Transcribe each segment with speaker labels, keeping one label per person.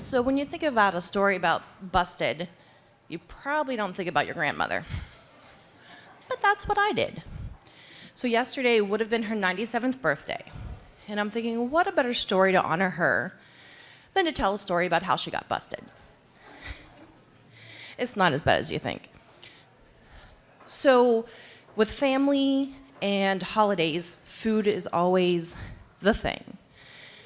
Speaker 1: So when you think about a story about busted, you probably don't think about your grandmother. But that's what I did. So yesterday would have been her 97th birthday. And I'm thinking, what a better story to honor her than to tell a story about how she got busted. It's not as bad as you think. So with family and holidays, food is always the thing.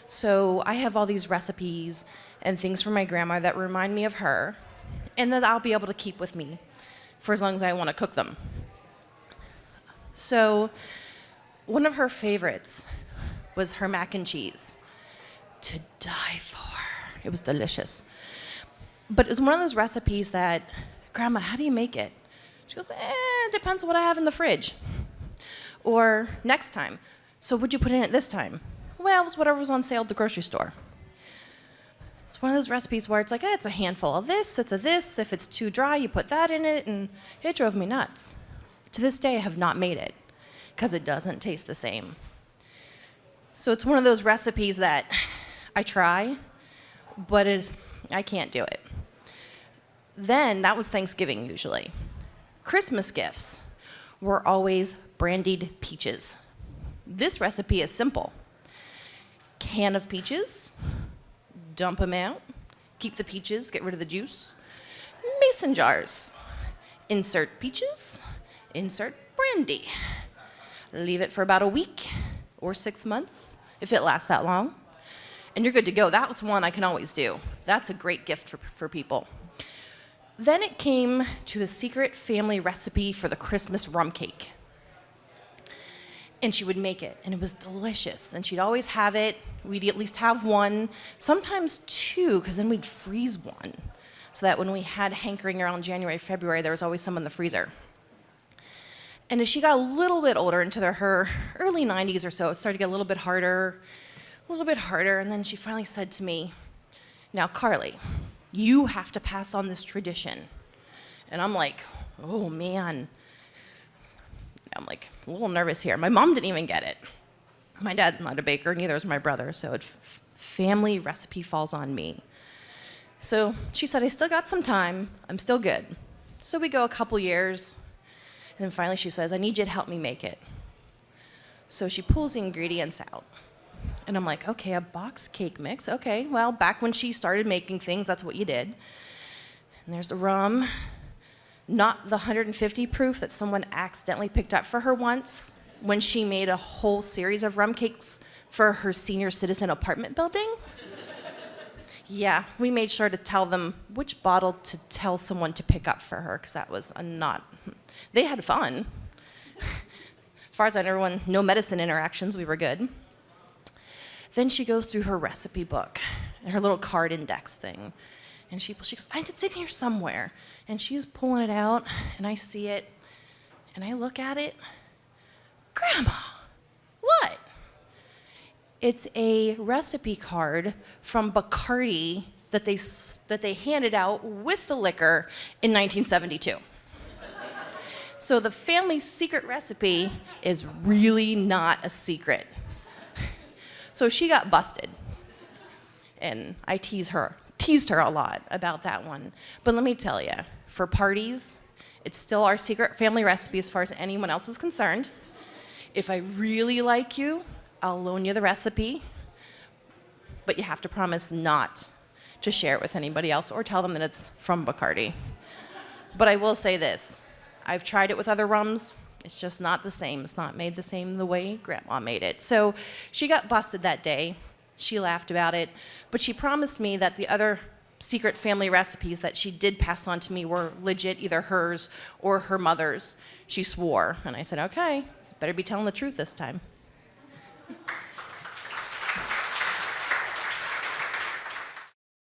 Speaker 1: So I have all these recipes and things from my grandma that remind me of her and that I'll be able to keep with me for as long as I want to cook them. So one of her favorites was her mac and cheese. To die for. It was delicious. But it was one of those recipes that, Grandma, how do you make it? She goes, it depends on what I have in the fridge. Or next time. So what'd you put in it this time? Well, it was whatever was on sale at the grocery store. It's one of those recipes where it's like, it's a handful of this, it's a this. If it's too dry, you put that in it, and it drove me nuts. To this day, I have not made it because it doesn't taste the same. So it's one of those recipes that I try, but I can't do it. Then, that was Thanksgiving usually. Christmas gifts were always brandied peaches. This recipe is simple. Can of peaches, dump them out, keep the peaches, get rid of the juice. Mason jars, insert peaches, insert brandy. Leave it for about a week or 6 months, if it lasts that long, and you're good to go. That's one I can always do. That's a great gift for people. Then it came to the secret family recipe for the Christmas rum cake. And she would make it, and it was delicious. And she'd always have it. We'd at least have one, sometimes two, because then we'd freeze one, so that when we had hankering around January, February, there was always some in the freezer. And as she got a little bit older, into her early 90s or so, it started to get a little bit harder, and then she finally said to me, now, Carly, you have to pass on this tradition. And I'm like, oh, man. I'm like a little nervous here. My mom didn't even get it. My dad's not a baker, neither is my brother, so family recipe falls on me. So she said, I still got some time. I'm still good. So we go a couple years, and then finally she says, I need you to help me make it. So she pulls the ingredients out. And I'm like, okay, a box cake mix. Okay, well, back when she started making things, that's what you did. And there's the rum. Not the 150 proof that someone accidentally picked up for her once when she made a whole series of rum cakes for her senior citizen apartment building. Yeah, we made sure to tell them which bottle to tell someone to pick up for her, because that was they had fun. As far as I know, everyone, no medicine interactions, we were good. Then she goes through her recipe book, her little card index thing. And she goes, it's in here somewhere. And she's pulling it out, and I see it, and I look at it. Grandma, what? It's a recipe card from Bacardi that they handed out with the liquor in 1972. So the family secret recipe is really not a secret. So she got busted, and I teased her a lot about that one. But let me tell you, for parties, it's still our secret family recipe as far as anyone else is concerned. If I really like you, I'll loan you the recipe, but you have to promise not to share it with anybody else or tell them that it's from Bacardi. But I will say this, I've tried it with other rums. It's just not the same. It's not made the same the way Grandma made it. So she got busted that day. She laughed about it, but she promised me that the other secret family recipes that she did pass on to me were legit, either hers or her mother's. She swore, and I said, okay, better be telling the truth this time.